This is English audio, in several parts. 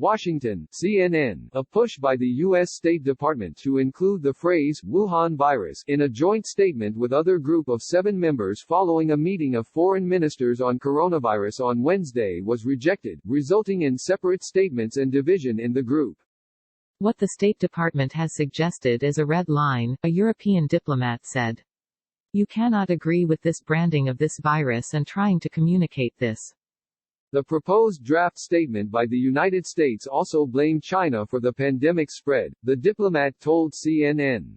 Washington, CNN, a push by the U.S. State Department to include the phrase, Wuhan virus, in a joint statement with other group of 7 members following a meeting of foreign ministers on coronavirus on Wednesday was rejected, resulting in separate statements and division in the group. What the State Department has suggested is a red line, a European diplomat said. You cannot agree with this branding of this virus and trying to communicate this. The proposed draft statement by the United States also blamed China for the pandemic spread, the diplomat told CNN.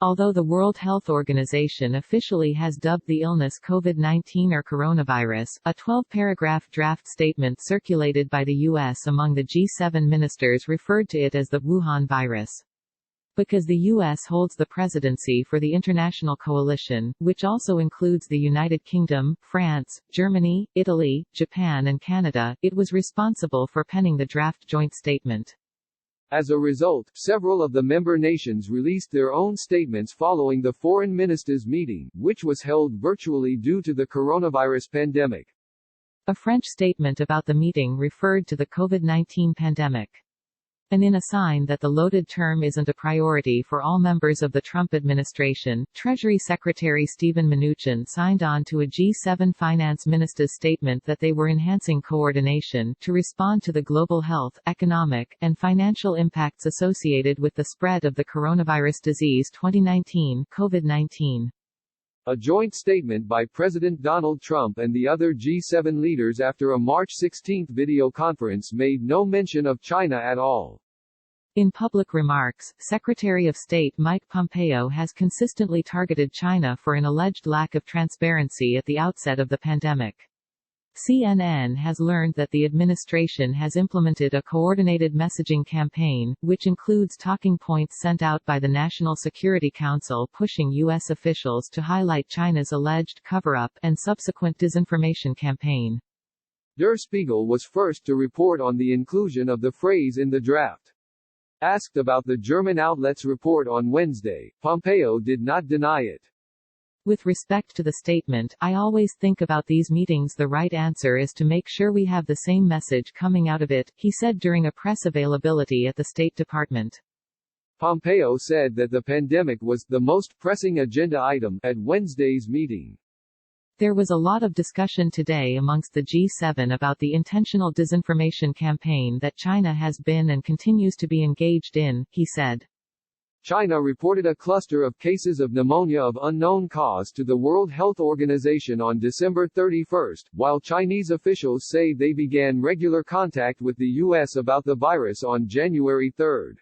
Although the World Health Organization officially has dubbed the illness COVID-19 or coronavirus, a 12-paragraph draft statement circulated by the U.S. among the G7 ministers referred to it as the Wuhan virus. Because the U.S. holds the presidency for the international coalition, which also includes the United Kingdom, France, Germany, Italy, Japan and Canada, it was responsible for penning the draft joint statement. As a result, several of the member nations released their own statements following the foreign ministers' meeting, which was held virtually due to the coronavirus pandemic. A French statement about the meeting referred to the COVID-19 pandemic. And in a sign that the loaded term isn't a priority for all members of the Trump administration, Treasury Secretary Steven Mnuchin signed on to a G7 finance ministers' statement that they were enhancing coordination to respond to the global health, economic, and financial impacts associated with the spread of the coronavirus disease 2019 COVID-19. A joint statement by President Donald Trump and the other G7 leaders after a March 16 video conference made no mention of China at all. In public remarks, Secretary of State Mike Pompeo has consistently targeted China for an alleged lack of transparency at the outset of the pandemic. CNN has learned that the administration has implemented a coordinated messaging campaign, which includes talking points sent out by the National Security Council pushing U.S. officials to highlight China's alleged cover-up and subsequent disinformation campaign. Der Spiegel was first to report on the inclusion of the phrase in the draft. Asked about the German outlet's report on Wednesday, Pompeo did not deny it. With respect to the statement, I always think about these meetings. The right answer is to make sure we have the same message coming out of it, he said during a press availability at the State Department. Pompeo said that the pandemic was the most pressing agenda item at Wednesday's meeting. There was a lot of discussion today amongst the G7 about the intentional disinformation campaign that China has been and continues to be engaged in, he said. China reported a cluster of cases of pneumonia of unknown cause to the World Health Organization on December 31, while Chinese officials say they began regular contact with the U.S. about the virus on January 3.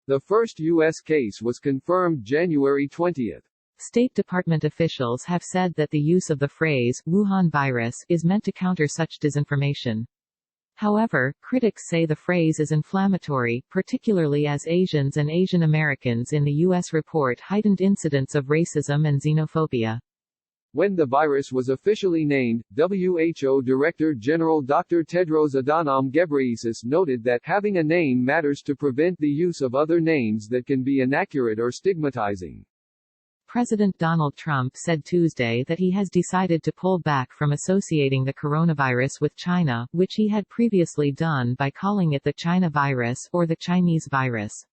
The first U.S. case was confirmed January 20. State Department officials have said that the use of the phrase, Wuhan virus, is meant to counter such disinformation. However, critics say the phrase is inflammatory, particularly as Asians and Asian Americans in the U.S. report heightened incidents of racism and xenophobia. When the virus was officially named, WHO Director General Dr. Tedros Adhanom Ghebreyesus noted that having a name matters to prevent the use of other names that can be inaccurate or stigmatizing. President Donald Trump said Tuesday that he has decided to pull back from associating the coronavirus with China, which he had previously done by calling it the China virus or the Chinese virus.